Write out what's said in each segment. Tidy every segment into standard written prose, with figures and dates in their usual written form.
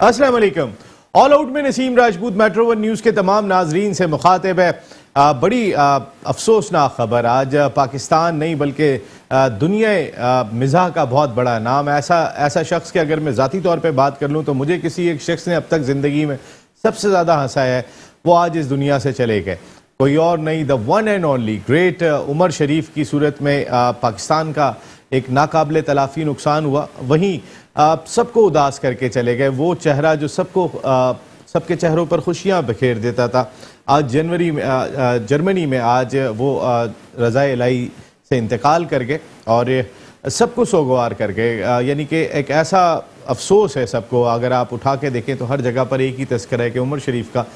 अस्सलाम वालेकुम। All out में Naseem Rajput metro one news के तमाम नाजरीन से मुखातिब है। बड़ी अफसोसनाक खबर आज पाकिस्तान नहीं बल्कि दुनिया मिज़ाह का बहुत बड़ा नाम ऐसा शख्स के अगर मैं ज़ाती तौर पे बात कर लूँ तो मुझे किसी एक शख्स ने अब तक ज़िंदगी में सबसे ज़्यादा हंसाया है, वो आज इस दुनिया से चले गए। कोई और नहीं, the one and only great Umer Sharif की सूरत में पाकिस्तान का एक नाकाबिले तलाफ़ी नुकसान हुआ। वहीं सबको उदास करके चले गए वो चेहरा जो सबके चेहरों पर खुशियां बखेर देता था। आज जर्मनी में आज वो रज़ाए इलाही से इंतकाल कर गए और सबको सोगवार कर गए। यानी कि एक ऐसा अफसोस है सबको, अगर आप उठा के देखें तो हर जगह पर एक ही तस्करा है कि उमर शरीफ का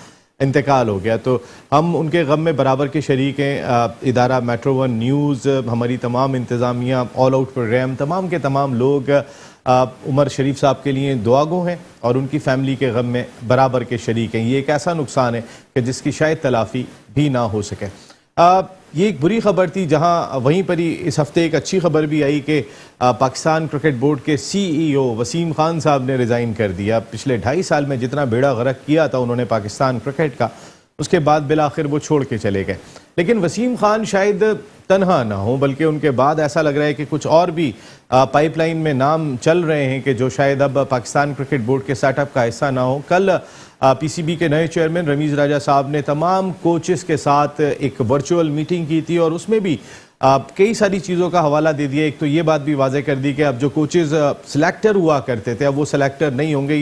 इंतकाल हो गया। तो हम उनके गम में बराबर के शरीक हैं। इदारा मेट्रो वन न्यूज़, हमारी तमाम इंतज़ामिया, ऑल आउट प्रोग्राम, तमाम के तमाम लोग उमर शरीफ साहब के लिए दुआगो हैं और उनकी फैमिली के गम में बराबर के शरीक हैं। ये एक ऐसा नुकसान है कि जिसकी शायद तलाफ़ी भी ना हो सके। ये एक बुरी खबर थी, जहां वहीं पर ही इस हफ्ते एक अच्छी खबर भी आई कि पाकिस्तान क्रिकेट बोर्ड के CEO वसीम खान साहब ने रिज़ाइन कर दिया। पिछले 2.5 साल में जितना बेड़ा गर्क किया था उन्होंने पाकिस्तान क्रिकेट का, उसके बाद बिलाखिर वो छोड़ के चले गए। लेकिन वसीम खान शायद तन्हा ना हो, बल्कि उनके बाद ऐसा लग रहा है कि कुछ और भी पाइपलाइन में नाम चल रहे हैं कि जो शायद अब पाकिस्तान क्रिकेट बोर्ड के सेटअप का हिस्सा ना हो। कल PCB के नए चेयरमैन रमीज़ राजा साहब ने तमाम कोचेस के साथ एक वर्चुअल मीटिंग की थी और उसमें भी कई सारी चीज़ों का हवाला दे दिया। एक तो ये बात भी वाज़ेह कर दी कि अब जो कोचेस सिलेक्टर हुआ करते थे अब वो सिलेक्टर नहीं होंगे।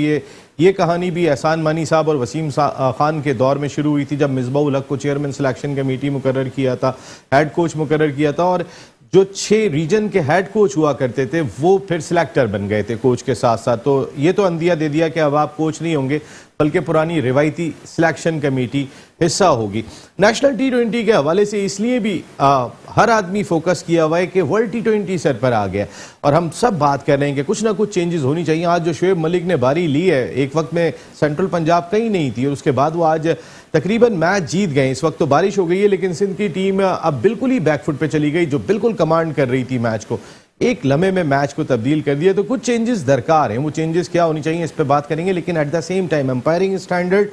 ये कहानी भी एहसान मानी साहब और वसीम खान के दौर में शुरू हुई थी, जब मिसबाह हक को चेयरमैन सिलेक्शन कमेटी मुकर्रर किया था, हेड कोच मुकर्रर किया था और जो 6 रीजन के हेड कोच हुआ करते थे वो फिर सिलेक्टर बन गए थे कोच के साथ साथ। तो ये तो अंदिया दे दिया कि अब आप कोच नहीं होंगे बल्कि पुरानी रिवायती सिलेक्शन कमेटी हिस्सा होगी। नेशनल T20 के हवाले से इसलिए भी हर आदमी फोकस किया हुआ है कि वर्ल्ड T20 सर पर आ गया और हम सब बात कर रहे हैं कि कुछ ना कुछ चेंजेस होनी चाहिए। आज जो शुएब मलिक ने बारी ली है, एक वक्त में सेंट्रल पंजाब कहीं नहीं थी और उसके बाद वो आज तकरीबन मैच जीत गए। इस वक्त तो बारिश हो गई है लेकिन सिंध की टीम अब बिल्कुल ही बैकफुट पे चली गई, जो बिल्कुल कमांड कर रही थी मैच को, एक लम्हे में मैच को तब्दील कर दिया। तो कुछ चेंजेस दरकार हैं, वो चेंजेस क्या होनी चाहिए इस पर बात करेंगे। लेकिन at the same time एम्पायरिंग standard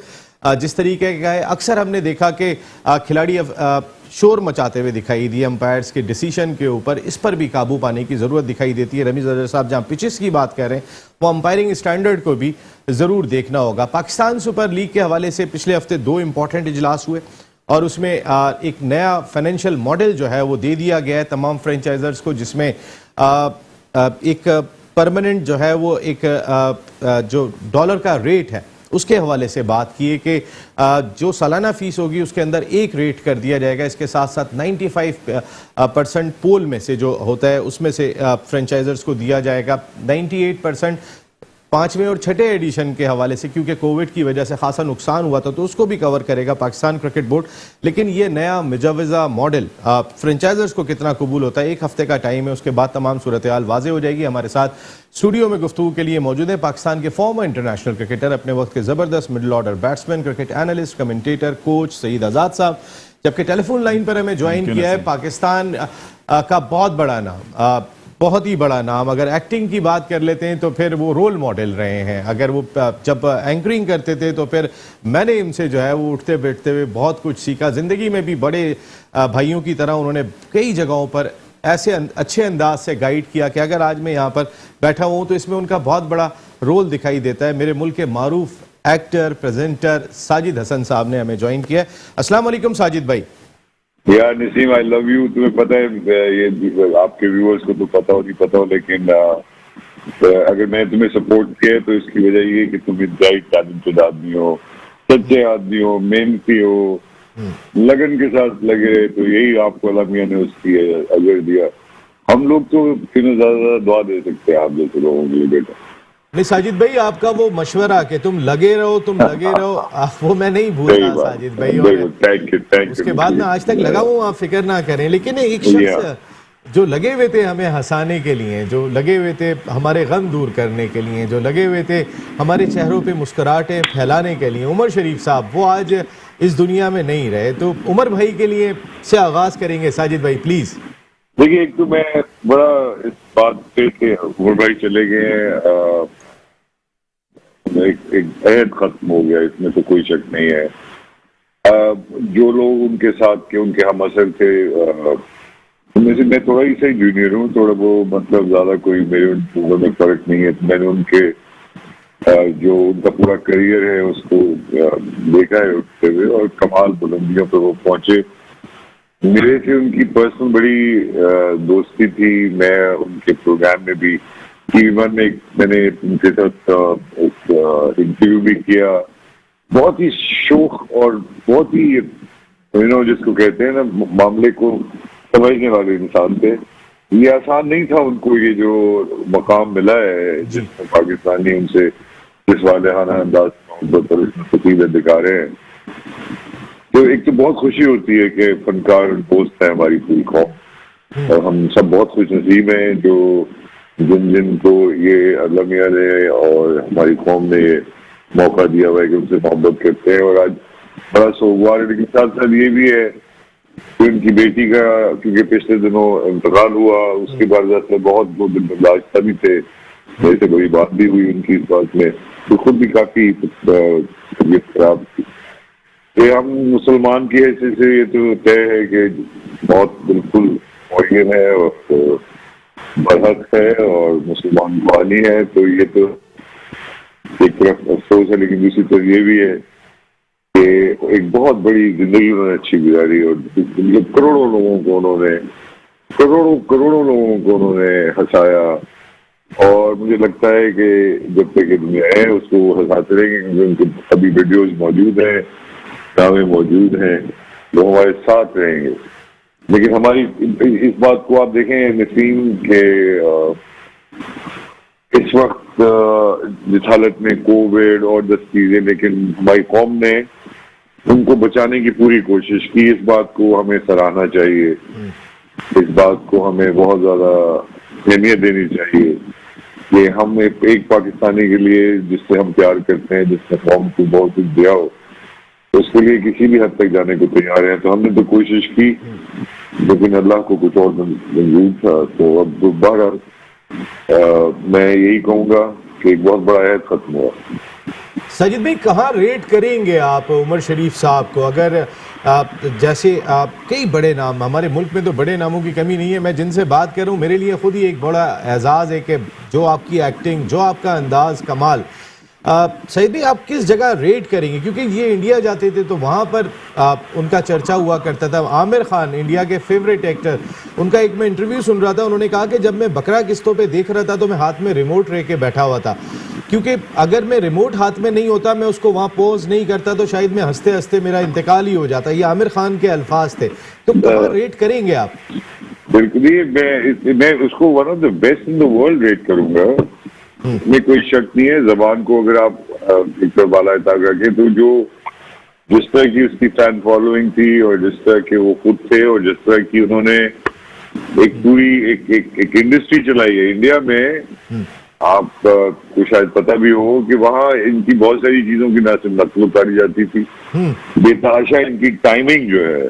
जिस तरीके का है, अक्सर हमने देखा कि खिलाड़ी शोर मचाते हुए दिखाई दिए अंपायर्स के डिसीजन के ऊपर, इस पर भी काबू पाने की ज़रूरत दिखाई देती है। रमीज़ राजा साहब जहाँ पिचेस की बात कर रहे हैं वो अंपायरिंग स्टैंडर्ड को भी ज़रूर देखना होगा। पाकिस्तान सुपर लीग के हवाले से पिछले हफ्ते 2 इंपॉर्टेंट इजलास हुए और उसमें एक नया फाइनेंशियल मॉडल जो है वो दे दिया गया है तमाम फ्रेंचाइजर्स को, जिसमें एक परमानेंट जो है वो एक जो डॉलर का रेट है उसके हवाले से बात की है कि जो सालाना फीस होगी उसके अंदर एक रेट कर दिया जाएगा। इसके साथ साथ 95% पोल में से जो होता है उसमें से फ्रेंचाइजर्स को दिया जाएगा। 98% 5वें और 6ठे एडिशन के हवाले से, क्योंकि कोविड की वजह से खासा नुकसान हुआ था तो उसको भी कवर करेगा पाकिस्तान क्रिकेट बोर्ड। लेकिन ये नया मुजवज़ा मॉडल फ्रेंचाइजर्स को कितना कबूल होता है, 1 हफ्ते का टाइम है, उसके बाद तमाम सूरत हाल वाज़ेह हो जाएगी। हमारे साथ स्टूडियो में गुफ्तगू के लिए मौजूद है पाकिस्तान के फॉर्मर इंटरनेशनल क्रिकेटर, अपने वक्त के ज़बरदस्त middle order batsman, cricket analyst, commentator, coach Saeed Azad साहब। जबकि टेलीफोन लाइन पर हमें ज्वाइन किया है पाकिस्तान का बहुत बड़ा नाम, बहुत ही बड़ा नाम। अगर एक्टिंग की बात कर लेते हैं तो फिर वो रोल मॉडल रहे हैं। अगर वो जब एंकरिंग करते थे तो फिर मैंने इनसे जो है वो उठते बैठते हुए बहुत कुछ सीखा। ज़िंदगी में भी बड़े भाइयों की तरह उन्होंने कई जगहों पर ऐसे अच्छे अंदाज से गाइड किया कि अगर आज मैं यहाँ पर बैठा हूँ तो इसमें उनका बहुत बड़ा रोल दिखाई देता है। मेरे मुल्क के मारूफ एक्टर, प्रेजेंटर साजिद हसन साहब ने हमें ज्वाइन किया है। अस्सलाम वालेकुम साजिद भाई। यार नसीम, आई लव यू। तुम्हें पता है, ये आपके व्यूअर्स को तो पता हो नहीं पता हो, लेकिन अगर मैंने तुम्हें सपोर्ट किया तो इसकी वजह ये कि तुम इंतहाई टैलेंटेड आदमी हो, सच्चे आदमी हो, मेहनती हो, लगन के साथ लगे, तो यही आपको अल्लाह मियां ने उसकी अजर दिया। हम लोग तो कितने ज्यादा दुआ दे सकते हैं आप जैसे लोगों के लिए बेटा। नहीं साजिद भाई, आपका वो मशवरा कि तुम लगे रहो वो मैं नहीं भूलता साजिद भाई, और उसके बाद मैं आज तक लगा हूँ, आप फिक्र ना करें। लेकिन एक शख्स जो लगे हुए थे हमें हंसाने के लिए, जो लगे हुए थे हमारे गम दूर करने के लिए, जो लगे हुए थे हमारे चेहरों पे मुस्कुराहटें फैलाने के लिए, उमर शरीफ साहब, वो आज इस दुनिया में नहीं रहे। तो उमर भाई के लिए से आगाज करेंगे साजिद भाई प्लीज। देखिए, एक तो मैं बड़ा इस बात पे कि उमर भाई चले गए, एक अहद खत्म हो गया, इसमें तो कोई शक नहीं है। जो लोग उनके साथ के उनके हम असर थे, उनमें से मैं थोड़ा ही सही जूनियर हूँ, थोड़ा वो मतलब ज्यादा कोई मेरे उम्र में फर्क नहीं है। तो मैंने उनके जो उनका पूरा करियर है उसको देखा है उठते हुए, और कमाल बुलंदियों पे वो पहुंचे। मेरे से उनकी पर्सनल बड़ी दोस्ती थी। मैं उनके प्रोग्राम में भी टीवी1 में मैंने उनके साथ एक इंटरव्यू भी किया। बहुत ही शौक और बहुत ही जिसको कहते हैं ना, मामले को समझने वाले इंसान थे। ये आसान नहीं था उनको ये जो मकाम मिला है, जिसमें पाकिस्तानी उनसे इस वालेहाना अंदाज में दिखा रहे हैं। तो एक तो बहुत खुशी होती है कि फनकार दोस्त है हमारी पूरी कौम, और हम सब बहुत खुश नसीब हैं जो जिनको ये अल्लाह मियां ने और हमारी कौम ने मौका दिया हुआ है कि उनसे मोहब्बत करते हैं। और आज बड़ा सोमवार है, लेकिन साथ साथ ये भी है कि उनकी बेटी का, क्योंकि पिछले दिनों इंतकाल हुआ, उसके बाद बहुत दो दिन बर्दाश्त भी थे, वैसे बड़ी बात भी हुई उनकी इस बात में, तो खुद भी काफी तबीयत खराब थी। ये हम मुसलमान की हैसियत से ये तो तय है कि बहुत बिल्कुल मुय्यन है और बरहक है और मुसलमान बानी है। तो ये तो एक तरफ अफसोस है, लेकिन दूसरी तरफ ये भी है कि एक बहुत बड़ी जिंदगी उन्होंने अच्छी गुजारी, और करोड़ों लोगों को उन्होंने हंसाया। और मुझे लगता है कि जब तक ये दुनिया है उसको हंसाते रहेंगे, क्योंकि उनके सभी वीडियोज मौजूद हैं, ड्रामे मौजूद हैं, वो हमारे साथ रहेंगे। लेकिन हमारी इस बात को आप देखें नसीम के इस वक्त जिस हालत में कोविड और 10 चीजें, लेकिन हमारी कौम ने उनको बचाने की पूरी कोशिश की। इस बात को हमें सराहना चाहिए, इस बात को हमें बहुत ज्यादा अहमियत देनी चाहिए कि हम एक पाकिस्तानी के लिए जिससे हम प्यार करते हैं, जिसने कौम को बहुत कुछ दिया हो, उसके लिए किसी भी हद तक जाने को तैयार है। तो हमने तो कोशिश की, लेकिन अल्लाह को कुछ और मंजूर था। तो अब दोबारा मैं यही कहूंगा कि एक बहुत बड़ा अहद खत्म हुआ। सजिद भाई, कहाँ रेट करेंगे आप उमर शरीफ साहब को? अगर जैसे कई बड़े नाम, हमारे मुल्क में तो बड़े नामों की कमी नहीं है। मैं जिनसे बात कर रहा हूँ, मेरे लिए खुद ही एक बड़ा एजाज़ है कि जो आपकी एक्टिंग, जो आपका अंदाज कमाल। सईद भाई, आप किस जगह रेट करेंगे? क्योंकि ये इंडिया जाते थे तो वहाँ पर उनका चर्चा हुआ करता था। आमिर खान, इंडिया के फेवरेट एक्टर, उनका एक मैं इंटरव्यू सुन रहा था, उन्होंने कहा कि जब मैं बकरा किस्तों पे देख रहा था तो मैं हाथ में रिमोट रह के बैठा हुआ था, क्योंकि अगर मैं रिमोट हाथ में नहीं होता, मैं उसको वहाँ पॉज नहीं करता, तो शायद मैं हंसते हंसते मेरा इंतकाल ही हो जाता। ये आमिर खान के अल्फाज थे। तो कहाँ रेट करेंगे आप? बिल्कुल, मैं उसको one of the best in the world rate करूंगा, इसमें कोई शक नहीं है। जबान को अगर आप एक बाला तक रखें, तो जो जिस तरह की उसकी फैन फॉलोइंग थी, और जिस तरह के वो खुद थे, और जिस तरह की उन्होंने एक पूरी एक इंडस्ट्री चलाई है इंडिया में। आपको शायद पता भी हो कि वहाँ इनकी बहुत सारी चीजों की नकल उतारी जाती थी। बेतहाशा इनकी टाइमिंग जो है,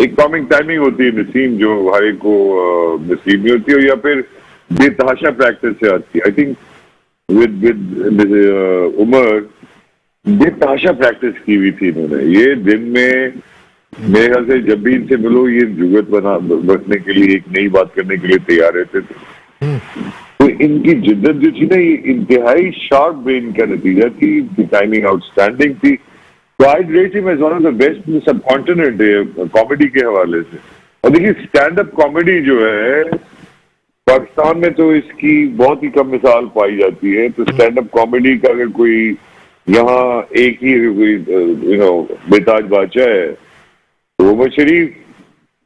एक कॉमिक टाइमिंग होती है नसीम, जो हर एक को नसीब नहीं होती है, या फिर बेतहाशा प्रैक्टिस से आती है। आई थिंक विद उमर बेतहाशा प्रैक्टिस की हुई थी इन्होंने। ये दिन में मेरे ख्याल से जब भी इनसे मिलो, ये जुगत रखने के लिए, एक नई बात करने के लिए तैयार रहते थे। तो इनकी जिद्दत जो थी ना, ये इंतहाई शार्प ब्रेन का नतीजा थी। टाइमिंग आउटस्टैंडिंग थी। तो I rate him as one of the best in subcontinent comedy के हवाले से। और देखिए, स्टैंड अप कॉमेडी जो है पाकिस्तान में तो इसकी बहुत ही कम मिसाल पाई जाती है। तो स्टैंड अप कॉमेडी का अगर कोई यहाँ एक ही बेताज बादशाह है तो उमर शरीफ।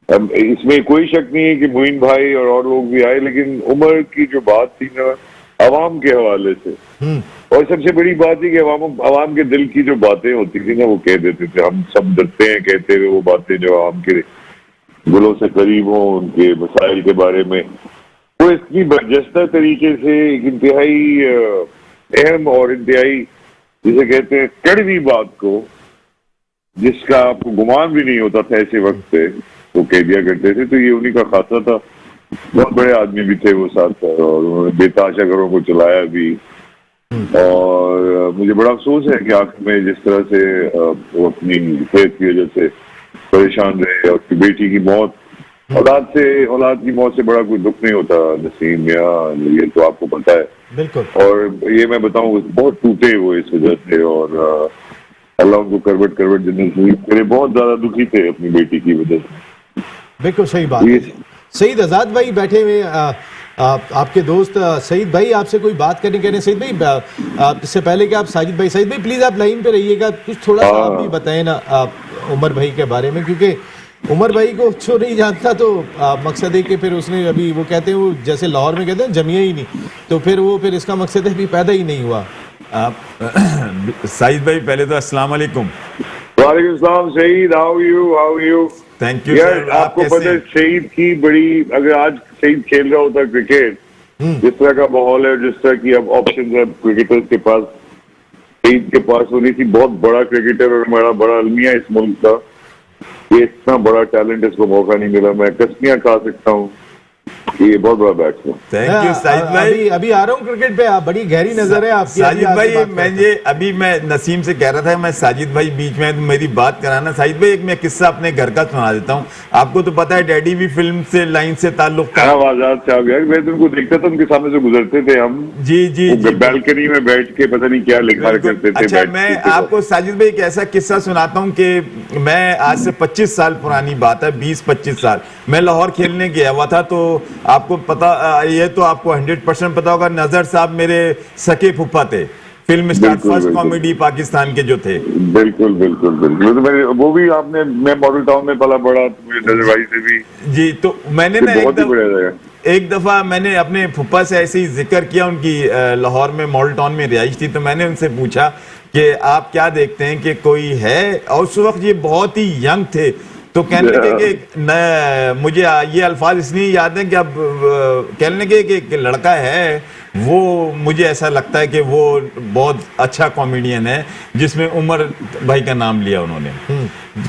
इसमें कोई शक नहीं है कि मोइन भाई और लोग भी आए, लेकिन उमर की जो बात थी ना अवाम के हवाले से, और सबसे बड़ी बात थी कि अवाम के दिल की जो बातें होती थी ना, वो कह देते थे। हम सब डरते हैं कहते हुए वो बातें जो अवाम के दिलों से करीब हो, उनके मसाइल के बारे में। वो इतनी बर्जस्ता तरीके से एक इंतहाई अहम और इंतहाई जिसे कहते हैं कड़वी बात को, जिसका आपको गुमान भी नहीं होता था ऐसे वक्त पे, वो कह दिया करते थे। तो ये उन्हीं का खासा था। बहुत बड़े आदमी भी थे वो साथ, और उन्होंने बेताशा घरों को चलाया भी। और और मुझे बड़ा अफसोस है कि आखिर में जिस तरह से वो अपनी सेहत की वजह से परेशान रहे और उसकी बेटी की मौत, औलाद की मौत से बड़ा कोई दुख नहीं होता नसीम, या ये तो आपको पता है। बिल्कुल। और ये मैं बताऊं बहुत टूटे वो इस वजह से, और अल्लाह उनको करवट करवट जिंदगी करे, बहुत ज्यादा दुखी थे अपनी बेटी की वजह से। बिल्कुल सही बात है। सईद आजाद भाई बैठे हुए, आपके दोस्त सईद भाई आपसे कोई बात करने कह रहे हैं। सईद भाई इससे पहले कि आप साजिद भाई प्लीज आप लाइन पे रहिएगा, कुछ थोड़ा सा आप भी बताएं ना उमर भाई के बारे में, क्योंकि उमर भाई को जो नहीं जानता तो मकसद है कि फिर उसने अभी वो कहते हैं, वो जैसे लाहौर में कहते हैं जमिया ही नहीं, तो फिर इसका मकसद है भी पैदा ही नहीं हुआ। साजिद भाई पहले तो अस्सलाम वालेकुम। वालेकुम सलाम Saeed, how you? Thank you यार, सर। आपको पता है सईद की बड़ी, अगर आज सईद खेल रहा होता क्रिकेट, जिस तरह का माहौल है, जिस तरह की अब ऑप्शन है क्रिकेटर्स के पास, सईद के पास होनी थी। बहुत बड़ा क्रिकेटर और बड़ा अलमिया इस मुल्क का, ये इतना बड़ा टैलेंट, इसको मौका नहीं मिला। मैं कसमियां खा सकता हूँ, ये बहुत बड़ा बैट्समैन। थैंक यू साजिद भाई। अभी आ रहा हूँ क्रिकेट पे, आप बड़ी गहरी नजर है आपकी। साजिद भाई अभी मैं नसीम से कह रहा था, मैं साजिद भाई बीच में मेरी बात कराना। साजिद भाई एक मैं किस्सा अपने घर का सुना देता हूँ। आपको तो पता है डैडी भी फिल्म से लाइन से ताल्लुक था। आजाद साहब यार, मैं तुमको देखता था, उनके सामने से गुजरते थे हम, जी बैल्कनी में बैठ के पता नहीं क्या लिखा करते थे। अच्छा, मैं आपको साजिद भाई एक ऐसा किस्सा सुनाता हूँ कि मैं आज से 25 साल पुरानी बात है, 20-25 साल, मैं लाहौर खेलने गया हुआ था। तो आपको पता, ये तो आपको 100% पता होगा, नजर साहब मेरे सके फूफा थे, film star first comedy Pakistan के जो थे। बिल्कुल। तो वो भी आपने, मैं मॉडल टाउन में पला बड़ा, नजर भाई से भी। जी, तो मैंने ना एक दफा मैंने अपने फूफा से ऐसे ही जिक्र किया, उनकी लाहौर में मॉडल टाउन में रिहाइश थी, तो मैंने उनसे पूछा कि आप क्या देखते हैं कि कोई है, और उस वक्त ये बहुत ही यंग थे, तो कहने लगे कि मुझे ये अल्फाज इसलिए याद है कि अब कहने लगे कि एक लड़का है, वो मुझे ऐसा लगता है कि वो बहुत अच्छा कॉमेडियन है, जिसमें उमर भाई का नाम लिया उन्होंने।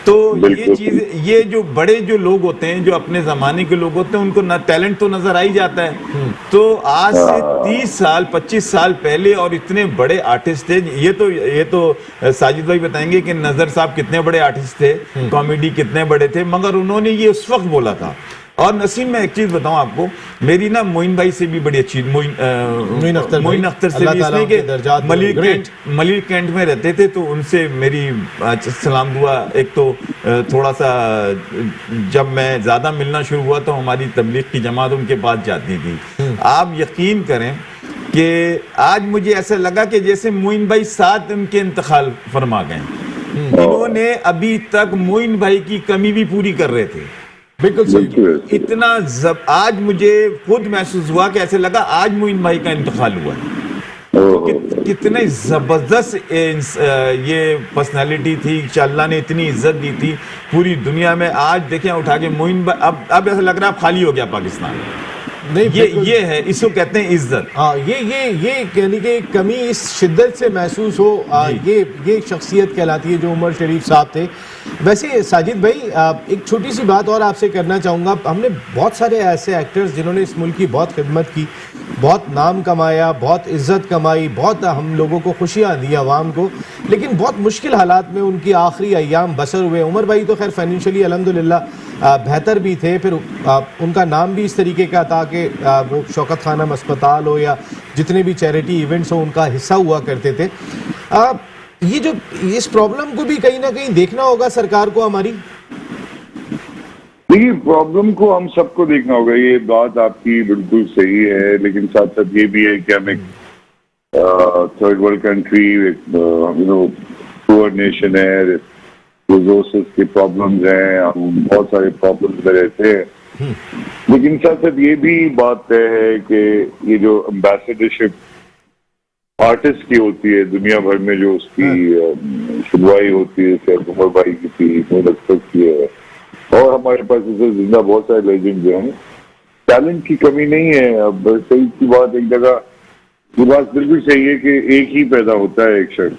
तो ये चीज, ये जो बड़े जो लोग होते हैं, जो अपने जमाने के लोग होते हैं, उनको ना टैलेंट तो नजर आ ही जाता है। तो आज से 30 साल 25 साल पहले, और इतने बड़े आर्टिस्ट थे। ये तो साजिद भाई बताएंगे कि नजर साहब कितने बड़े आर्टिस्ट थे, कॉमेडी कितने बड़े थे, मगर उन्होंने ये उस वक्त बोला था। और नसीम, मैं एक चीज बताऊं आपको, मेरी ना मोइन भाई से भी बड़ी अच्छी, मोइन अख्तर से भी, इसलिए कि मलिक कैंट में रहते थे, तो उनसे मेरी सलाम दुआ। एक तो थोड़ा सा जब मैं ज्यादा मिलना शुरू हुआ तो हमारी तबलीग की जमात उनके पास जाती थी। आप यकीन करें कि आज मुझे ऐसा लगा कि जैसे मोइन भाई 7 उनके इंतकाल फरमा गए, इन्होंने अभी तक मोइन भाई की कमी भी पूरी कर रहे थे। बिल्कुल सही। इतना आज मुझे खुद महसूस हुआ कि ऐसे लगा आज मोइन भाई का इंतकाल हुआ है। कितने जबरदस्त ये पर्सनालिटी थी, अल्लाह ने इतनी इज्जत दी थी पूरी दुनिया में। आज देखें उठा के मोइन भाई, अब ऐसा लग रहा है खाली हो गया पाकिस्तान। नहीं, ये है, इसको कहते हैं इज्जत। हाँ, ये कहने की कमी इस शिद्दत से महसूस हो, ये शख्सियत कहलाती है जो उमर शरीफ साहब थे। वैसे साजिद भाई, एक छोटी सी बात और आपसे करना चाहूँगा। हमने बहुत सारे ऐसे एक्टर्स जिन्होंने इस मुल्क की बहुत खिदमत की, बहुत नाम कमाया, बहुत इज्जत कमाई, बहुत हम लोगों को खुशियाँ दी आवाम को, लेकिन बहुत मुश्किल हालात में उनकी आखिरी अय्याम बसर हुए। उमर भाई तो खैर फाइनेंशियली अल्हम्दुलिल्लाह बेहतर भी थे, फिर उनका नाम भी इस तरीके का था कि वो शौकत खानम अस्पताल हो या जितने भी चैरिटी इवेंट्स हो, उनका हिस्सा हुआ करते थे। ये जो इस प्रॉब्लम को भी कहीं ना कहीं देखना होगा सरकार को हमारी। देखिए, प्रॉब्लम को हम सबको देखना होगा, ये बात आपकी बिल्कुल सही है, लेकिन साथ साथ ये भी है कि हम एक third world country, poor nation है, रिसोर्सेज के प्रॉब्लम्स हैं, हम बहुत सारे प्रॉब्लम्स में रहते हैं। लेकिन साथ साथ ये भी बात तय है कि ये जो एम्बेसडरशिप आर्टिस्ट की होती है दुनिया भर में, जो उसकी शुरुआत होती है, जैसे उमर भाई की थी, मोइन अख्तर की है, और हमारे पास जिंदा बहुत सारे लेजेंड जो हैं। टैलेंट की कमी नहीं है। अब सही की बात, एक जगह ये बात बिल्कुल सही है कि एक ही पैदा होता है एक शख्स,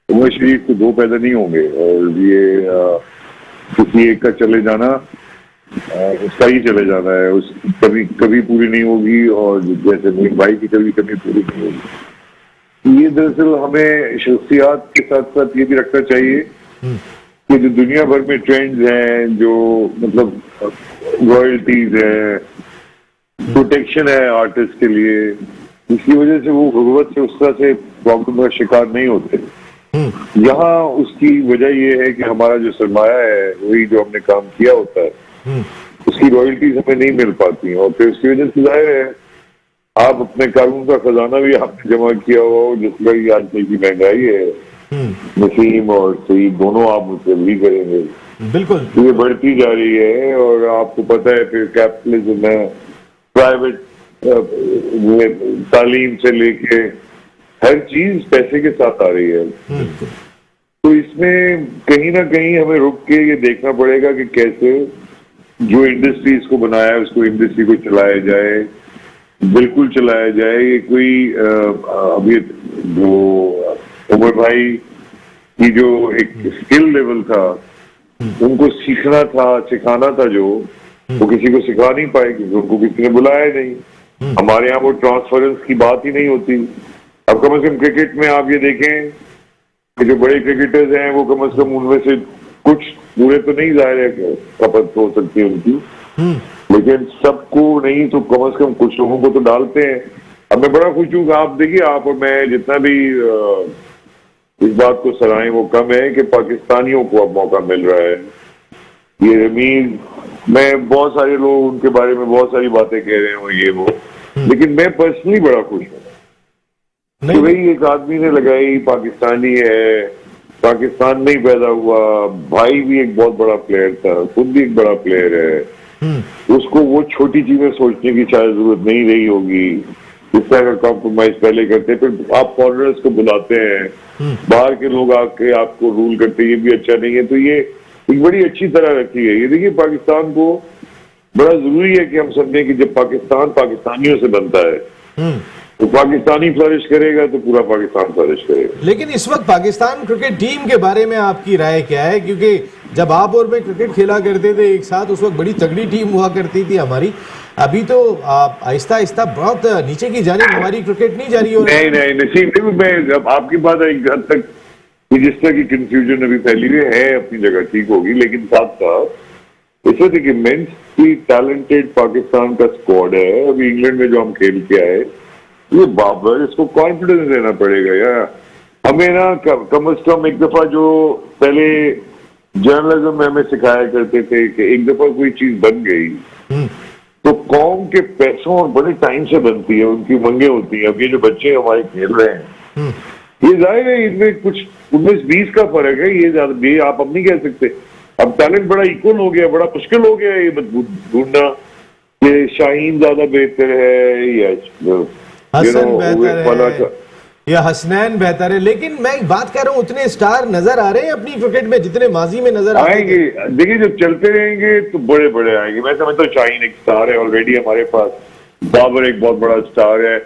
उमर शरीफ को 2 पैदा नहीं होंगे, और ये किसी एक का चले जाना उसका ही चले जाना है, उसकी कभी पूरी नहीं होगी, और जैसे मोइन भाई की कभी पूरी नहीं होगी। ये दरअसल हमें शख्सियात के साथ साथ ये भी रखना चाहिए कि जो दुनिया भर में ट्रेंड्स हैं, जो मतलब रॉयल्टीज है, प्रोटेक्शन है आर्टिस्ट के लिए, इसकी वजह से वो गुर्बत से उस तरह से प्रॉब्लम का शिकार नहीं होते। यहाँ उसकी वजह ये है कि हमारा जो सरमाया है, वही जो हमने काम किया होता है, उसकी रॉयल्टीज हमें नहीं मिल पाती, और फिर उसकी वजह से जाहिर है आप अपने कानून का खजाना भी आपने जमा किया हुआ हो, जिसका कि आजकल की महंगाई है। नसीम और सईद दोनों आप मुझसे भी करेंगे, बिल्कुल तो ये बढ़ती जा रही है। और आपको पता है फिर कैपिटलिज्म में प्राइवेट तालीम से लेके हर चीज पैसे के साथ आ रही है। तो इसमें कहीं ना कहीं हमें रुक के ये देखना पड़ेगा कि कैसे जो इंडस्ट्री इसको बनाया है उसको इंडस्ट्री को चलाया जाए, बिल्कुल चलाया जाए। ये कोई अभी जो उमर भाई की जो एक स्किल लेवल था, उनको सीखना था, सिखाना था, जो वो किसी को सिखा नहीं पाए क्योंकि उनको किसी ने बुलाया नहीं। हमारे यहाँ वो ट्रांसफरेंस की बात ही नहीं होती। अब कम से कम क्रिकेट में आप ये देखें कि जो बड़े क्रिकेटर्स हैं वो कम से कम उनमें से कुछ पूरे तो नहीं, जाहिर है खपत हो सकती है उनकी, लेकिन सबको नहीं तो कम से कम कुछ लोगों को तो डालते हैं। अब मैं बड़ा खुश हूँ, आप देखिए, आप और मैं जितना भी इस बात को सराहें वो कम है कि पाकिस्तानियों को अब मौका मिल रहा है। ये रमीज, मैं बहुत सारे लोग उनके बारे में बहुत सारी बातें कह रहे हो ये वो, लेकिन मैं पर्सनली बड़ा खुश हूँ कि भाई एक आदमी ने लगाई, पाकिस्तानी है, पाकिस्तान में ही पैदा हुआ, भाई भी एक बहुत बड़ा प्लेयर था, खुद भी एक बड़ा प्लेयर है, उसको वो छोटी चीजें सोचने की शायद जरूरत नहीं रही होगी। इस तरह का कॉम्प्रोमाइज पहले करते, फिर आप फॉरेनर्स को बुलाते हैं, बाहर के लोग आके आपको रूल करते, ये भी अच्छा नहीं है। तो ये एक बड़ी अच्छी तरह रखी है। ये देखिए, पाकिस्तान को बड़ा जरूरी है कि हम समझें कि जब पाकिस्तान पाकिस्तानियों से बनता है तो पाकिस्तानी फ्लरिश करेगा तो पूरा पाकिस्तान फ्लरिश करेगा। लेकिन इस वक्त पाकिस्तान क्रिकेट टीम के बारे में आपकी राय क्या है? क्योंकि जब आप और मैं क्रिकेट खेला करते थे एक साथ, उस वक्त बड़ी तगड़ी टीम हुआ करती थी हमारी। अभी तो आहिस्ता आहिस्ता बहुत नीचे की जानिब हमारी क्रिकेट नहीं जा रही हो। नहीं नसीब, मैं आपकी बात एक हद तक जिस तरह की कंफ्यूजन अभी फैली हुई है अपनी जगह ठीक होगी, लेकिन साथ साथ इस वक्त इमेंसली टैलेंटेड पाकिस्तान का स्क्वाड है। अभी इंग्लैंड में जो हम खेल के आए, ये बाबर, इसको कॉन्फिडेंस देना पड़ेगा यार हमें ना। कम से कम एक दफा जो पहले जर्नलिज्म में हमें सिखाया करते थे कि एक दफा कोई चीज बन गई तो कौम के पैसों और बड़े टाइम से बनती है, उनकी उमंगें होती हैं। अब ये जो बच्चे हमारे खेल रहे हैं, ये जाहिर है इनमें कुछ 19-20 का फर्क है, ये आप अब नहीं कह सकते। अब टैलेंट बड़ा इक्वल हो गया, बड़ा मुश्किल हो गया ये ढूंढना कि शाहीन ज्यादा बेहतर है या हसन बेहतर है या हसनैन बेहतर है। लेकिन मैं बात कर रहा हूँ, उतने स्टार नजर आ रहे हैं अपनी क्रिकेट में जितने माजी में नजर आएंगे। देखिए, जब चलते रहेंगे तो बड़े बड़े आएंगे। मैं समझता हूँ शाहीन एक स्टार है ऑलरेडी हमारे पास, बाबर एक बहुत बड़ा स्टार है।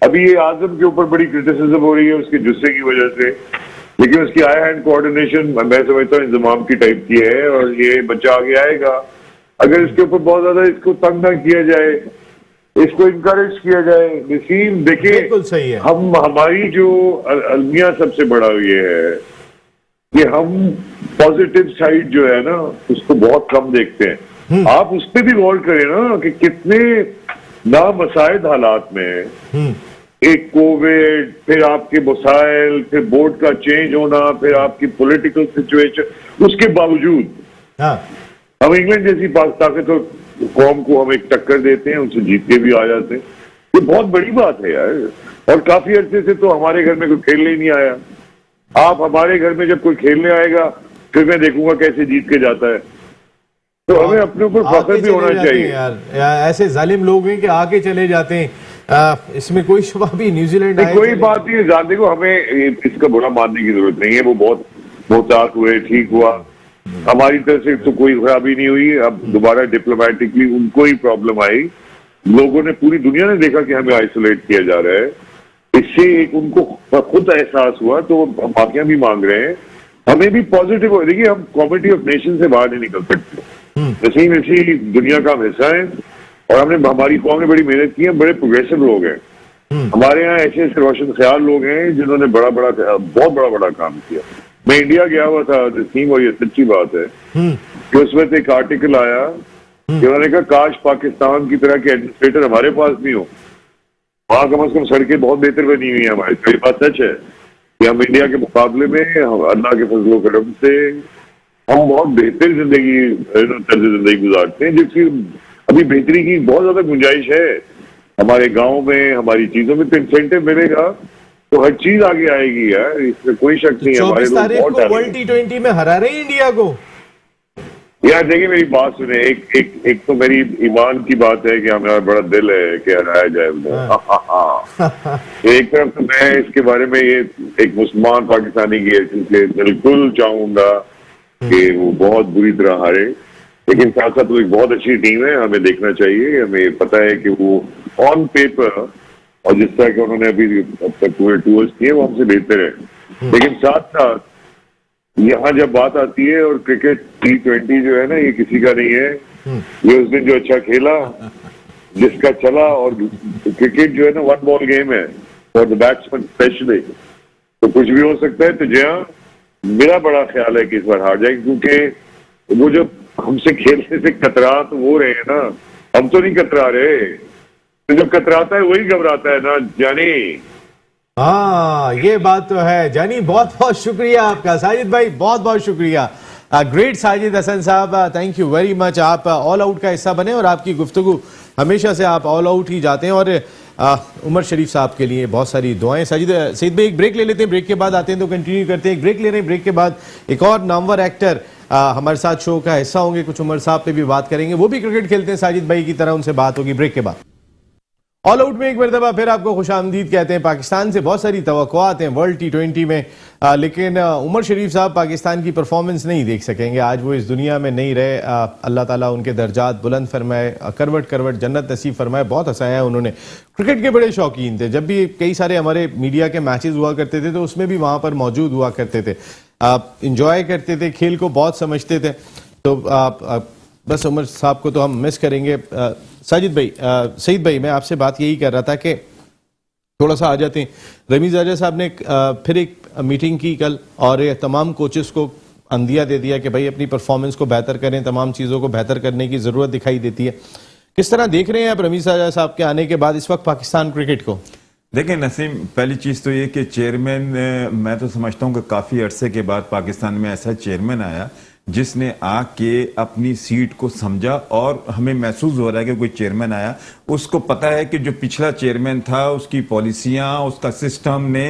अभी ये आजम के ऊपर बड़ी क्रिटिसिज्म हो रही है उसके जुस्से की वजह से, लेकिन उसकी आई हैंड कोऑर्डिनेशन मैं समझता हूँ इंतजाम की टाइप की है, और ये बच्चा आगे आएगा। अगर इसके ऊपर बहुत ज्यादा इसको तंग ना किया जाए, इसको इनकरेज किया जाए। नसीम देखिए, बिल्कुल सही है। हमारी जो अलमिया सबसे बड़ा ये है कि हम पॉजिटिव साइड जो है ना उसको बहुत कम देखते हैं। आप उस पर भी गौर करें ना कि कितने नामसाइद हालात में एक कोविड, फिर आपके मसाइल, फिर बोर्ड का चेंज होना, फिर आपकी पॉलिटिकल सिचुएशन, उसके बावजूद हम इंग्लैंड जैसी ताकतवर कौम को हम एक टक्कर देते हैं, उनसे जीत के भी आ जाते हैं। ये बहुत बड़ी बात है यार। और काफी अरसे से तो हमारे घर में कोई खेलने ही नहीं आया। आप हमारे घर में जब कोई खेलने आएगा फिर मैं देखूंगा कैसे जीत के जाता है। तो हमें अपने ऊपर फख्र भी होना चाहिए यार। ऐसे जालिम लोग हैं कि आके चले जाते हैं, इसमें कोई शुबा भी। न्यूजीलैंड कोई बात नहीं है, देखो हमें इसका बुरा मानने की जरूरत नहीं है। वो बहुत मोहतात हुए, ठीक हुआ, हमारी तरफ से तो कोई खराबी नहीं हुई। अब दोबारा डिप्लोमेटिकली उनको ही प्रॉब्लम आई। लोगों ने, पूरी दुनिया ने देखा कि हमें आइसोलेट किया जा रहा है, इससे एक उनको खुद एहसास हुआ, तो माफिया भी मांग रहे हैं। हमें भी पॉजिटिव हो। देखिए, हम कॉमिटी ऑफ नेशन से बाहर नहीं निकल सकते, इसी दुनिया का हम हिस्सा है, और हमने, हमारी कौम ने बड़ी मेहनत की है, बड़े प्रोग्रेसिव लोग हैं। हमारे यहाँ ऐसे रोशन ख्याल लोग हैं जिन्होंने बहुत बड़ा काम किया। मैं इंडिया गया हुआ था नसीम, और ये सच्ची बात है कि उसमें से एक आर्टिकल आया कि उन्होंने कहा काश पाकिस्तान की तरह के एडमिनिस्ट्रेटर हमारे पास भी हो। वहां कम से कम सड़कें बहुत बेहतर बनी हुई है हमारी। तो ये बात सच है कि हम इंडिया के मुकाबले में अल्लाह के फजलो करम से हम बहुत बेहतर तर्ज जिंदगी गुजारते हैं, जिसकी अभी बेहतरी की बहुत ज्यादा गुंजाइश है हमारे गांव में, हमारी चीजों में। तो इंसेंटिव मिलेगा तो हर चीज आगे आएगी यार, इसमें कोई शक नहीं है। हमारे 24 लोग तारीख बहुत को वर्ल्ड T20 में हरा रहे हैं इंडिया को। यार देखिए मेरी बात सुने, एक तो मेरी ईमान की बात है कि हमारा बड़ा दिल है कि हराया जाए उन्हें। एक तरफ तो मैं इसके बारे में ये एक मुसलमान पाकिस्तानी की हैसियत से बिल्कुल चाहूंगा कि वो बहुत बुरी तरह हारे, लेकिन साथ साथ वो एक बहुत अच्छी टीम है, हमें देखना चाहिए। हमें पता है कि वो ऑन पेपर और जिस तरह के उन्होंने अभी अब तक पूरे टूर्स किए वो हमसे बेहतर है। लेकिन साथ साथ यहाँ जब बात आती है, और क्रिकेट T20 जो है ना, ये किसी का नहीं है। ये उस दिन जो अच्छा खेला जिसका चला, और क्रिकेट जो है ना वन बॉल गेम है फॉर द बैट्समैन स्पेशली, तो कुछ भी हो सकता है। तो जहाँ मेरा बड़ा ख्याल है कि इस बार हार जाएंगे, क्योंकि वो जो हमसे खेलने से कतरा तो वो रहे हैं ना, हम तो नहीं कतरा रहे। तो जब कतराता है वही घबराता है ना जानी। हाँ, ये बात तो है जानी। बहुत बहुत शुक्रिया आपका साजिद भाई, बहुत बहुत शुक्रिया। ग्रेट साजिद हसन साहब, थैंक यू वेरी मच। आप ऑल आउट का हिस्सा बने और आपकी गुफ्तगू हमेशा से आप ऑल आउट ही जाते हैं। और उमर शरीफ साहब के लिए बहुत सारी दुआएं। सईद भाई एक ब्रेक ले लेते हैं, ब्रेक के बाद आते हैं तो कंटिन्यू करते हैं। एक ब्रेक ले रहे हैं, ब्रेक के बाद एक और नामवर एक्टर हमारे साथ शो का हिस्सा होंगे। कुछ उमर साहब पे भी बात करेंगे, वो भी क्रिकेट खेलते हैं साजिद भाई की तरह, उनसे बात होगी ब्रेक के बाद। ऑल आउट में एक मरतबा फिर आपको खुशामदीद कहते हैं। पाकिस्तान से बहुत सारी तवक्कुआत हैं वर्ल्ड T20 में, लेकिन उमर शरीफ साहब पाकिस्तान की परफॉर्मेंस नहीं देख सकेंगे। आज वो इस दुनिया में नहीं रहे। अल्लाह ताला उनके दर्जात बुलंद फरमाए, करवट करवट जन्नत नसीब फरमाए। बहुत हंसाया उन्होंने। क्रिकेट के बड़े शौकीन थे। जब भी कई सारे हमारे मीडिया के मैचेस हुआ करते थे तो उसमें भी वहाँ पर मौजूद हुआ करते थे। इंजॉय करते थे, खेल को बहुत समझते थे। तो बस उमर साहब को तो हम मिस करेंगे। साजिद भाई, सईद भाई, मैं आपसे बात यही कर रहा था कि थोड़ा सा आ जाते हैं। रमीज राजा साहब ने फिर एक मीटिंग की कल, और तमाम कोचेस को अंदिया दे दिया कि भाई अपनी परफॉर्मेंस को बेहतर करें, तमाम चीज़ों को बेहतर करने की ज़रूरत दिखाई देती है। किस तरह देख रहे हैं आप रमीज राजा साहब के आने के बाद इस वक्त पाकिस्तान क्रिकेट को? देखिए नसीम, पहली चीज़ तो ये कि चेयरमैन, मैं तो समझता हूँ कि काफ़ी अरसे के बाद पाकिस्तान में ऐसा चेयरमैन आया जिसने आके अपनी सीट को समझा, और हमें महसूस हो रहा है कि कोई चेयरमैन आया, उसको पता है कि जो पिछला चेयरमैन था उसकी पॉलिसियां, उसका सिस्टम ने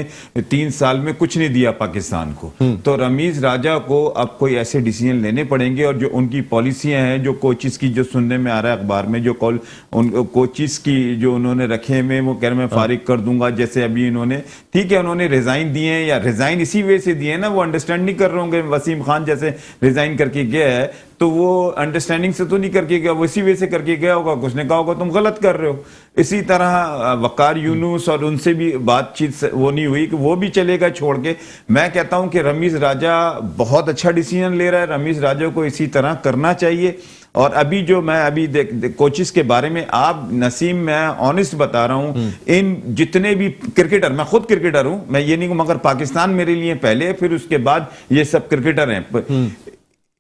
3 साल में कुछ नहीं दिया पाकिस्तान को। तो रमीज राजा को अब कोई ऐसे डिसीजन लेने पड़ेंगे, और जो उनकी पॉलिसियां हैं, जो कोचिस की जो सुनने में आ रहा है अखबार में, जो कोचिस की जो उन्होंने रखे में, वो कह रहे मैं फारिग कर दूंगा। जैसे अभी इन्होंने, ठीक है उन्होंने रिजाइन दिए हैं, या रिजाइन इसी वे से दिए ना, वो अंडरस्टैंड नहीं कर रहे होंगे। वसीम खान जैसे रिजाइन करके गया है तो वो अंडरस्टैंडिंग से तो नहीं करके गया, वो इसी वे से करके गया होगा। कुछ ने कहा होगा तुम गलत कर रहे हो। इसी तरह वकार यूनुस, और उनसे भी बातचीत वो नहीं हुई कि वो भी चलेगा छोड़ के। मैं कहता हूं कि रमीज राजा बहुत अच्छा डिसीजन ले रहा है। रमीज राजा को इसी तरह करना चाहिए। और अभी जो मैं अभी कोचिस के बारे में, आप नसीम, मैं ऑनेस्ट बता रहा हूं, इन जितने भी क्रिकेटर, मैं खुद क्रिकेटर हूं, मैं ये नहीं कहूं, मगर पाकिस्तान मेरे लिए पहले, फिर उसके बाद ये सब क्रिकेटर हैं।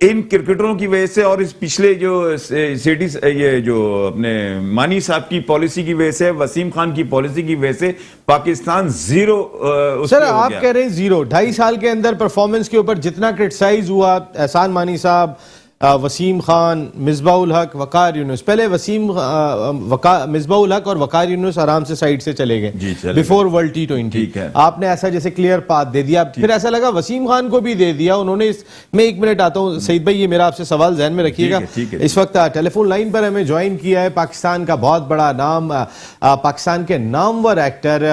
इन क्रिकेटरों की वजह से, और इस पिछले जो ये जो अपने मानी साहब की पॉलिसी की वजह से, वसीम खान की पॉलिसी की वजह से पाकिस्तान जीरो। सर आप कह रहे हैं जीरो, 2.5 साल के अंदर परफॉर्मेंस के ऊपर जितना क्रिटिसाइज हुआ, एहसान मानी साहब, वसीम खान, मिसबाउल हक, वकार यूनुस, पहले मिसबाउल हक और वकार यूनुस आराम से साइड से चले गए बिफोर वर्ल्ड T20। आपने ऐसा जैसे क्लियर पाथ दे दिया, फिर ऐसा लगा वसीम खान को भी दे दिया उन्होंने। मैं 1 मिनट आता हूं सईद भाई, ये मेरा आपसे सवाल जहन में रखिएगा। इस वक्त टेलीफोन लाइन पर हमें ज्वाइन किया है पाकिस्तान का बहुत बड़ा नाम, पाकिस्तान के Namvar actor,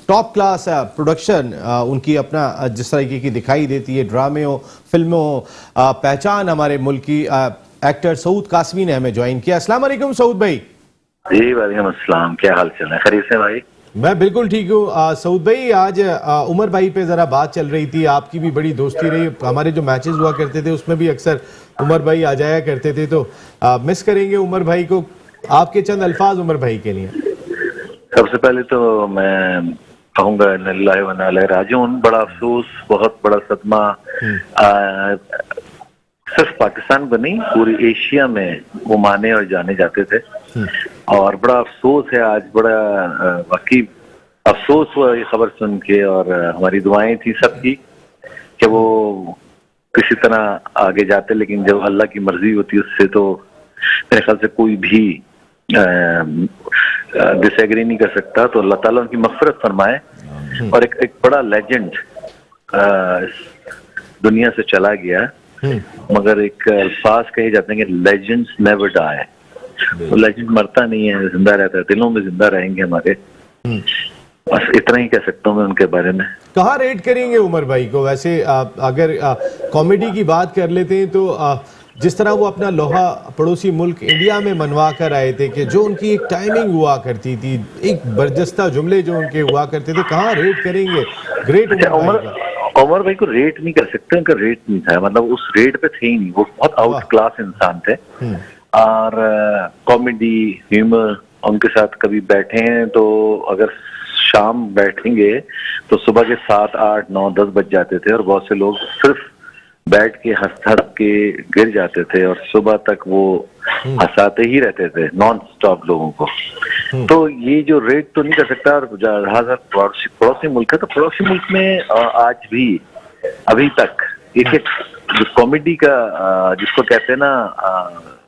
top class production उनकी अपना जिस तरीके की दिखाई देती है, ड्रामे हो, फिल्मों हो, पहचान हमारे मुल्क की, एक्टर सऊद कासमी ने हमें ज्वाइन किया। अस्सलाम वालेकुम सऊद भाई। जी वालेकुम अस्सलाम, क्या हाल चल रहा है? खैरियत से भाई? मैं बिल्कुल ठीक हूँ। सऊद भाई, आज उमर भाई पे जरा बात चल रही थी, आपकी भी बड़ी दोस्ती रही, हमारे जो मैचेस हुआ करते थे उसमें भी अक्सर उमर भाई आ जाया करते थे, तो मिस करेंगे उमर भाई को। आपके चंद अल्फाज उमर भाई के लिए। सबसे पहले तो मैं कहूँगा इन्ना लिल्लाहि व इन्ना इलैहि राजिऊन। बड़ा अफसोस, बहुत बड़ा सदमा। सिर्फ पाकिस्तान को नहीं, पूरी एशिया में वो माने और जाने जाते थे। और बड़ा अफसोस है आज, बड़ा वाकई अफसोस हुआ ये खबर सुन के। और हमारी दुआएं थी सबकी कि वो किसी तरह आगे जाते, लेकिन जब अल्लाह की मर्जी होती है उससे तो मेरे ख्याल से कोई भी डिसएग्री नहीं कर सकता। तो अल्लाह ताला उनकी मग़फ़िरत फरमाए। और एक बड़ा लेजेंड दुनिया से चला गया, मगर एक अल्फाज कहे जाते हैं कि लेजेंड्स नेवर डाई। तो लेजेंड मरता नहीं है, जिंदा रहता है, दिलों में जिंदा रहेंगे हमारे। बस इतना ही कह सकता हूँ मैं उनके बारे में। कहाँ रेट करेंगे उमर भाई को? वैसे अगर कॉमेडी की बात कर लेते हैं तो जिस तरह वो अपना लोहा पड़ोसी मुल्क इंडिया में मनवा कर आए थे, कि जो उनकी एक टाइमिंग हुआ करती थी, एक बरजस्ता जुमले जो उनके हुआ करते थे, कहाँ रेट करेंगे ग्रेट उमर भाई को रेट नहीं कर सकते, उनका रेट नहीं था, मतलब उस रेट पे थे ही नहीं। वो बहुत आउट क्लास इंसान थे। और कॉमेडी ह्यूमर उनके साथ कभी बैठे हैं तो अगर शाम बैठेंगे तो सुबह के 7, 8, 9, 10 बज जाते थे। और बहुत से लोग सिर्फ बैठ के हंस के गिर जाते थे और सुबह तक वो हंसाते ही रहते थे नॉन स्टॉप लोगों को। तो ये जो रेट तो नहीं कर सकता। रहा पड़ोसी मुल्क है, तो पड़ोसी मुल्क में आज भी अभी तक एक जो कॉमेडी का जिसको कहते हैं ना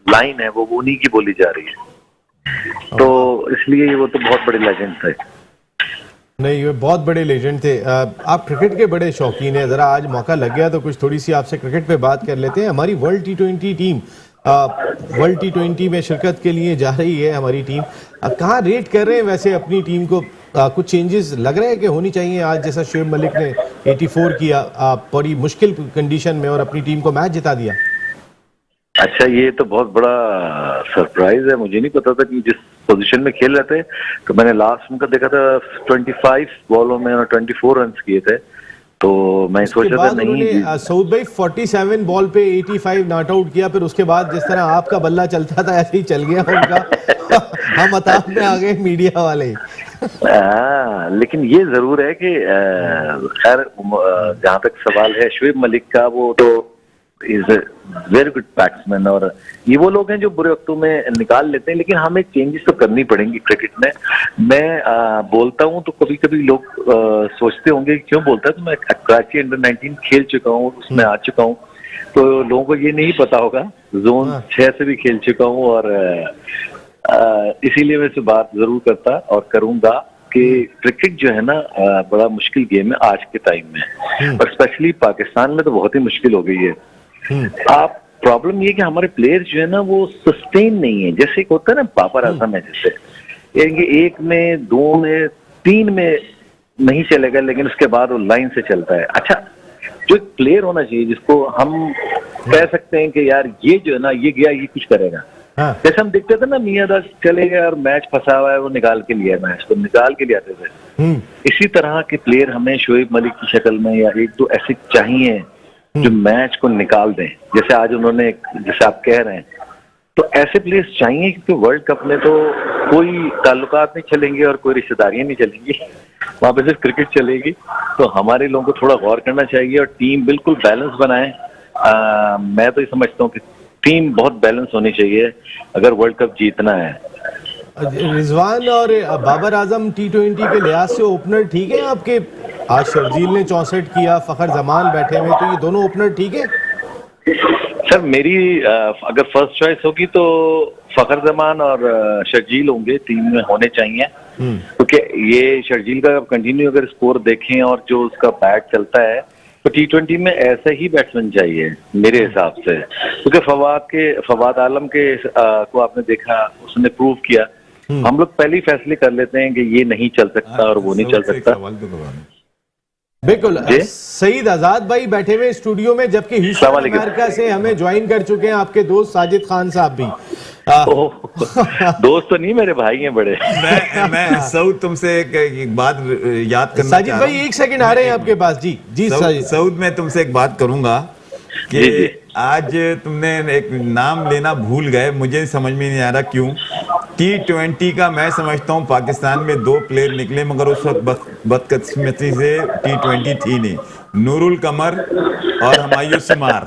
लाइन है, वो उन्हीं की बोली जा रही है। तो इसलिए वो तो बहुत बड़े लेजेंड थे। नहीं, ये बहुत बड़े लेजेंड थे। आप क्रिकेट के बड़े शौकीन हैं, ज़रा आज मौका लग गया तो कुछ थोड़ी सी आपसे क्रिकेट पे बात कर लेते हैं। हमारी world T20 team world T20 में शिरकत के लिए जा रही है हमारी टीम। कहाँ रेट कर रहे हैं वैसे अपनी टीम को? कुछ चेंजेस लग रहे हैं कि होनी चाहिए? आज जैसा शुएब मलिक ने 84 किया बड़ी मुश्किल कंडीशन में और अपनी टीम को मैच जिता दिया। अच्छा, ये तो बहुत बड़ा सरप्राइज है। मुझे नहीं पता था कि जिस पोजीशन में खेल रहे थे, तो मैंने लास्ट उनका देखा था 25 बॉलों में 24 रन किए थे। तो मैं सोचा था नहीं, सऊद भाई 47 बॉल पे 85 नॉट आउट किया। फिर उसके बाद जिस तरह आपका बल्ला चलता था ऐसे ही चल गया उनका। हम अताब में आ गए मीडिया वाले। लेकिन ये जरूर है कि खैर जहां तक सवाल है शुएब मलिक का, वो तो is a very good batsman. और ये वो लोग हैं जो बुरे वक्तों में निकाल लेते हैं, लेकिन हमें चेंजेस तो करनी पड़ेंगी क्रिकेट में। मैं बोलता हूं तो कभी कभी लोग सोचते होंगे क्यों बोलता है, तो मैं कराची अंडर 19 खेल चुका हूं, उसमें आ चुका हूं, तो लोगों को ये नहीं पता होगा। जोन 6 से भी खेल चुका हूं और इसीलिए मैं इस बात जरूर करता और करूंगा कि क्रिकेट जो है ना बड़ा मुश्किल गेम है आज के टाइम में, और स्पेशली पाकिस्तान में तो बहुत ही मुश्किल हो गई है। आप प्रॉब्लम ये कि हमारे प्लेयर्स जो है ना वो सस्टेन नहीं है। जैसे एक होता है ना बाबर आजम है, जैसे ये 1 में 2 में 3 में नहीं चलेगा, लेकिन उसके बाद वो लाइन से चलता है। अच्छा, जो एक प्लेयर होना चाहिए जिसको हम कह सकते हैं कि यार ये जो है ना ये गया ये कुछ करेगा। जैसे हम देखते थे ना मियां दास चले गए और मैच फंसा हुआ है, वो निकाल के लिया मैच, तो निकाल के ले आते थे। इसी तरह के प्लेयर हमें शुएब मलिक की शक्ल में या 1-2 ऐसे चाहिए जो मैच को निकाल दें, जैसे आज उन्होंने, जैसे आप कह रहे हैं। तो ऐसे प्लेयर्स चाहिए, क्योंकि वर्ल्ड कप में तो कोई ताल्लुकात नहीं चलेंगे और कोई रिश्तेदारियां नहीं चलेंगी, वहां पे सिर्फ क्रिकेट चलेगी। तो हमारे लोगों को थोड़ा गौर करना चाहिए और टीम बिल्कुल बैलेंस बनाए। मैं तो ये समझता हूँ कि टीम बहुत बैलेंस होनी चाहिए अगर वर्ल्ड कप जीतना है। रिजवान और बाबर आजम T20 के लिहाज से ओपनर ठीक है आपके? आज शर्जील ने 64 किया, फखर जमान बैठे हुए, तो ये दोनों ओपनर ठीक है? सर मेरी अगर फर्स्ट चॉइस होगी तो फखर जमान और शर्जील होंगे, टीम में होने चाहिए। क्योंकि ये शर्जील का कंटिन्यू अगर स्कोर देखें और जो उसका बैट चलता है, तो T20 में ऐसे ही बैट्समैन चाहिए मेरे हिसाब से। क्योंकि फवाद आलम के को आपने देखा, उसने प्रूव किया। हम लोग पहले ही फैसले कर लेते हैं कि ये नहीं चल सकता और वो नहीं चल सकता। बिल्कुल। सईद आजाद भाई बैठे हुए स्टूडियो में, जबकि ह्यूस्टन अमेरिका से हमें ज्वाइन कर चुके हैं आपके दोस्त साजिद खान साहब भी। दोस्त तो नहीं, मेरे भाई हैं बड़े। मैं सऊद तुमसे एक बात याद करना साजिद भाई 1 सेकंड आ रहे हैं आपके पास। जी सऊद, मैं तुमसे एक बात करूंगा कि आज तुमने एक नाम लेना भूल गए, मुझे समझ में नहीं आ रहा क्यों। T20 का मैं समझता हूँ पाकिस्तान में 2 प्लेयर निकले, मगर उस वक्त बदकिस्मती से T20 थी नहीं, नूरुल कमर और हुमायूं शुमार।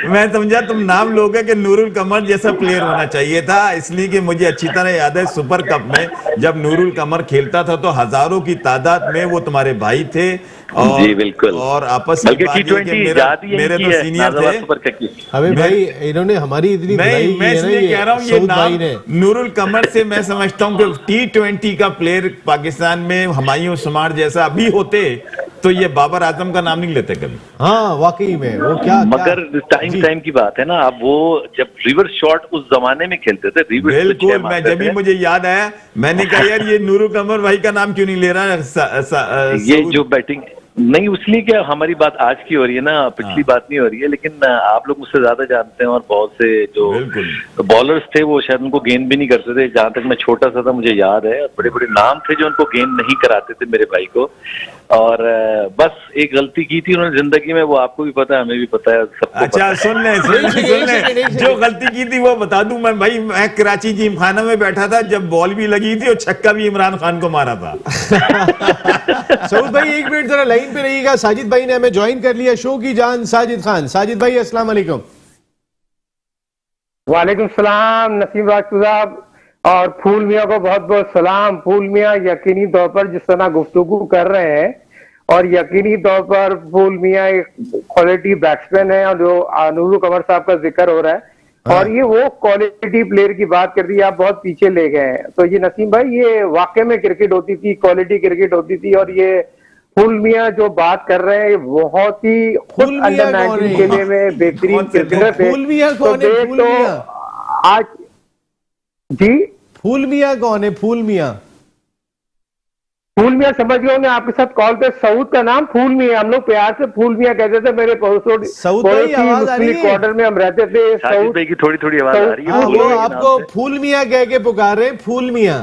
मैं समझा तुम नाम लोगे कि नूरुल कमर जैसा प्लेयर होना चाहिए था, इसलिए कि मुझे अच्छी तरह याद है सुपर कप में जब नूरुल कमर खेलता था तो हजारों की तादाद में वो तुम्हारे भाई थे और जी बिल्कुल, और आपस में मेरे तो सीनियर थे। अबे भाई इन्होंने हमारी इतनी मैं इसलिए कह रहा हूँ ये नाम नूरुल कमर से मैं समझता हूँ कि T20 का प्लेयर पाकिस्तान में हुमायूं शुमार जैसा अभी होते तो ये बाबर आजम का नाम नहीं लेते कभी। हाँ वाकई में वो मगर टाइम की बात है ना। अब वो जब रिवर्स शॉट उस जमाने में खेलते थे, बिल्कुल, मैं जब भी मुझे याद आया मैंने कहा यार ये नूरुल कमर भाई का नाम क्यों नहीं ले रहा ये जो बैटिंग नहीं, उसलिए क्या हमारी बात आज की हो रही है ना, पिछली बात नहीं हो रही है। लेकिन आप लोग मुझसे ज्यादा जानते हैं और बहुत से जो बॉलर्स थे वो शायद उनको गेंद भी नहीं करते थे। जहां तक मैं छोटा सा था मुझे याद है, बड़े बड़े नाम थे जो उनको गेंद नहीं कराते थे मेरे भाई को। और बस एक गलती की थी उन्होंने जिंदगी में, वो आपको भी पता है हमें भी पता है सबको। अच्छा सुन ले जो गलती की थी वो बता दूं मैं भाई, मैं कराची जिमखाना में बैठा था जब बॉल भी लगी थी और छक्का भी इमरान खान को मारा था। सऊद भाई एक मिनट जरा लाइन पे रहिएगा, साजिद भाई ने हमें ज्वाइन कर लिया, शो की जान साजिद खान। साजिद भाई अस्सलाम वालेकुम। वालेकुम सलाम नसीम राजपूत साहब, और फूल मियाँ को बहुत बहुत सलाम। फूल मियाँ यकीनी तौर पर जिस तरह गुफ्तगू कर रहे हैं और यकीनी तौर पर फूल मियाँ एक क्वालिटी बैट्समैन है, और जो नूरुल कमर साहब का जिक्र हो रहा है और ये वो क्वालिटी प्लेयर की बात कर दी, आप बहुत पीछे ले गए हैं। तो ये नसीम भाई ये वाकई में क्रिकेट होती थी, क्वालिटी क्रिकेट होती थी। और ये फूल मियाँ जो बात कर रहे हैं बहुत ही खुद अंडर 19 खेलने में बेहतरीन क्रिकेटर थे। फूल मियाँ कौन है? फूल मियाँ आज जी फूल मियाँ कौन है? फूल मियाँ समझ गए होंगे, आपके साथ कॉल पे सऊद का नाम फूल मियाँ, हम लोग प्यार से फूल मियाँ कहते थे। मेरे पड़ोसी क्वार्टर में हम रहते थे। सऊद भाई की थोड़ी थोड़ी आवाज आ रही है, वो आपको फूल मियाँ कह के पुकार रहे हैं, फूल मियाँ।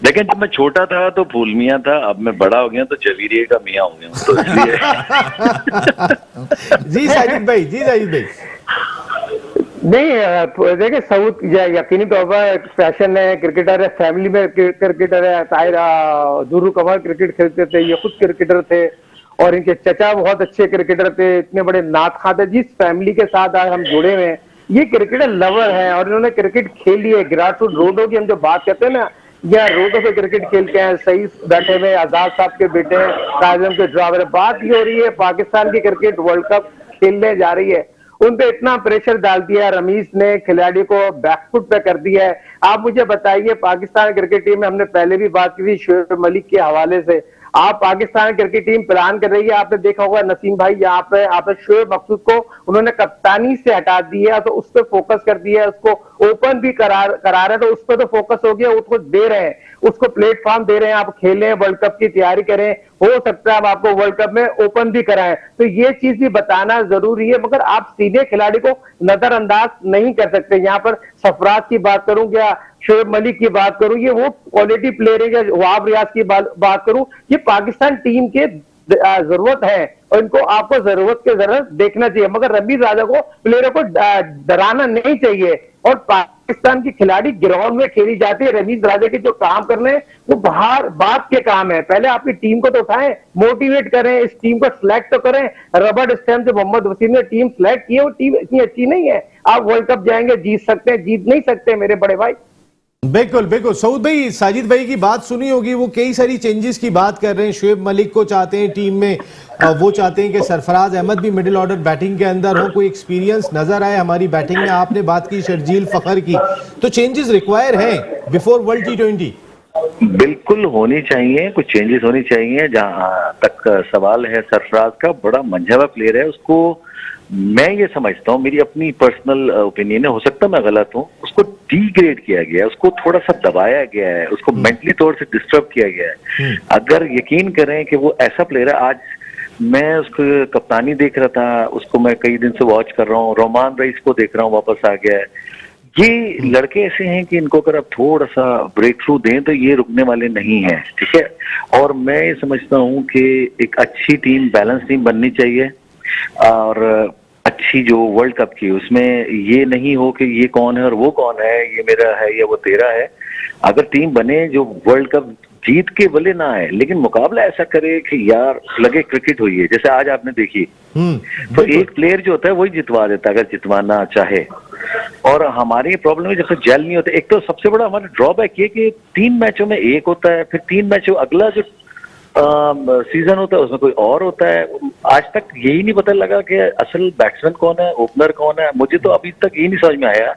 लेकिन जब मैं छोटा था तो फूल मियाँ था, अब मैं बड़ा हो गया तो जवीरिये का मियाँ हो गया तो इसलिए जी साजिद भाई, जी साजिद भाई। नहीं देखिए, सऊद यकीनी तौर पर फैशन है, क्रिकेटर है, फैमिली में क्रिकेटर है। नूरुल कमर क्रिकेट खेलते थे, ये खुद क्रिकेटर थे और इनके चचा बहुत अच्छे क्रिकेटर थे, इतने बड़े नात खाते। जिस फैमिली के साथ आज हम जुड़े हुए हैं ये क्रिकेटर लवर हैं और इन्होंने क्रिकेट खेली है। ग्रासरूट रोडो की हम जो बात करते हैं ना, या रोडो पे क्रिकेट खेल के हैं। सही बैठे हुए आजाद साहब के बेटे हैं, काजम के ड्राइवर। बात ये हो रही है पाकिस्तान की क्रिकेट वर्ल्ड कप खेलने जा रही है, उन पे इतना प्रेशर डाल दिया रमीज ने, खिलाड़ी को बैकफुट पे कर दिया है। आप मुझे बताइए, पाकिस्तान क्रिकेट टीम में हमने पहले भी बात की थी शोएब मलिक के हवाले से, आप पाकिस्तान क्रिकेट टीम प्लान कर रही है, आपने देखा होगा नसीम भाई यहाँ पे आप शोएब मकसूद को उन्होंने कप्तानी से हटा दिया, तो उस पर फोकस कर दिया, उसको ओपन भी करा रहे, तो उस पर तो फोकस हो गया, उसको दे रहे हैं, उसको प्लेटफॉर्म दे रहे हैं, आप खेलें, वर्ल्ड कप की तैयारी करें, हो सकता है हम आपको वर्ल्ड कप में ओपन भी कराएं। तो ये चीज भी बताना जरूरी है, मगर आप सीधे खिलाड़ी को नजरअंदाज नहीं कर सकते। यहाँ पर सरफराज की बात करूं या शोएब मलिक की बात करूं, ये वो क्वालिटी प्लेयर है। वहाब रियाज की बात करूं, ये पाकिस्तान टीम के जरूरत है और इनको आपको जरूरत के जरूरत देखना चाहिए, मगर रमीज राजा को प्लेयरों को डराना नहीं चाहिए। और पाकिस्तान की खिलाड़ी ग्राउंड में खेली जाती है, रमीज राजा के जो काम करने हैं वो बाहर बात के काम है। पहले आपकी टीम को तो उठाएं, मोटिवेट करें, इस टीम को सिलेक्ट तो करें। रबर्ट स्टैम्प से मोहम्मद वसीम ने टीम सिलेक्ट की है, वो टीम इतनी अच्छी नहीं है। आप वर्ल्ड कप जाएंगे, जीत सकते हैं, जीत नहीं सकते मेरे बड़े भाई। बिल्कुल बिल्कुल। सऊद भाई साजिद भाई की बात सुनी होगी, वो कई सारी चेंजेस की बात कर रहे हैं। शोएब मलिक को चाहते हैं टीम में, वो चाहते हैं कि सरफराज अहमद भी मिडिल ऑर्डर बैटिंग के अंदर हो, कोई एक्सपीरियंस नजर आए हमारी बैटिंग में। आपने बात की शर्जील फखर की, तो चेंजेस रिक्वायर हैं बिफोर वर्ल्ड T20। बिल्कुल होनी चाहिए, कुछ चेंजेस होनी चाहिए। जहां तक सवाल है सरफराज का, बड़ा मंझावा प्लेयर है, उसको मैं ये समझता हूँ, मेरी अपनी पर्सनल ओपिनियन है, हो सकता है मैं गलत हूँ, उसको डीग्रेड किया गया है, उसको थोड़ा सा दबाया गया है, उसको मेंटली तौर से डिस्टर्ब किया गया है। अगर यकीन करें कि वो ऐसा प्लेयर है, आज मैं उसको कप्तानी देख रहा था, उसको मैं कई दिन से वॉच कर रहा हूँ, रोमान रईस को देख रहा हूँ वापस आ गया है। ये लड़के ऐसे हैं कि इनको अगर आप थोड़ा सा ब्रेक थ्रू दें तो ये रुकने वाले नहीं है, ठीक है। और मैं ये समझता हूँ कि एक अच्छी टीम, बैलेंस टीम बननी चाहिए। और अच्छी जो वर्ल्ड कप की, उसमें ये नहीं हो कि ये कौन है और वो कौन है, ये मेरा है या वो तेरा है। अगर टीम बने जो वर्ल्ड कप जीत के भले ना आए, लेकिन मुकाबला ऐसा करे कि यार लगे क्रिकेट हुई है, जैसे आज आपने देखी। तो एक प्लेयर जो होता है वही जितवा देता है अगर जितवाना चाहे। और हमारी प्रॉब्लम है जैसे जेल नहीं होते। एक तो सबसे बड़ा हमारा ड्रॉबैक ये कि 3 मैचों में एक होता है, फिर 3 मैचों अगला जो सीजन होता है उसमें कोई और होता है। आज तक यही नहीं पता लगा कि असल बैट्समैन कौन है, ओपनर कौन है। मुझे तो अभी तक यही नहीं समझ में आया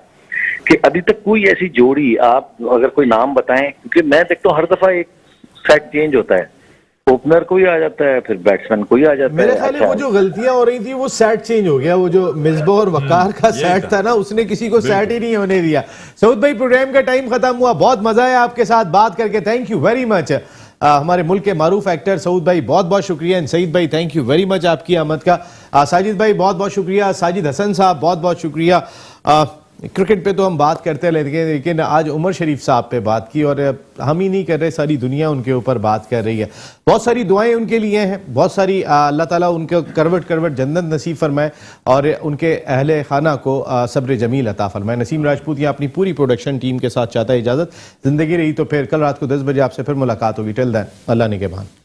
कि अभी तक कोई ऐसी जोड़ी, आप अगर कोई नाम बताएं, क्योंकि मैं देखता हूँ हर दफा एक सेट चेंज होता है, ओपनर कोई आ जाता है, फिर बैट्समैन कोई आ जाता है। मेरे ख्याल में वो जो गलतियां हो रही थी वो सेट चेंज हो गया। वो जो मिसबा और वकार का सेट था ना, उसने किसी को सेट ही नहीं होने दिया। सऊद भाई, प्रोग्राम का टाइम खत्म हुआ, बहुत मजा आया आपके साथ बात करके, थैंक यू वेरी मच। हमारे मुल्क के मारूफ एक्टर सऊद भाई, बहुत बहुत शुक्रिया। एंड सईद भाई, थैंक यू वेरी मच आपकी आमद का। साजिद भाई, बहुत बहुत शुक्रिया। साजिद हसन साहब, बहुत बहुत शुक्रिया। क्रिकेट पे तो हम बात करते हैं, लेकिन आज उमर शरीफ साहब पे बात की, और हम ही नहीं कर रहे, सारी दुनिया उनके ऊपर बात कर रही है। बहुत सारी दुआएं उनके लिए हैं, बहुत सारी अल्लाह ताला उनको करवट करवट जन्नत नसीब फरमाए और उनके अहले खाना को सब्र जमील अता फरमाए। नसीम राजपूत या अपनी पूरी प्रोडक्शन टीम के साथ चाहता है इजाज़त। जिंदगी रही तो फिर कल रात को 10 बजे आपसे फिर मुलाकात होगी। टिल देन, अल्लाह निगहबान।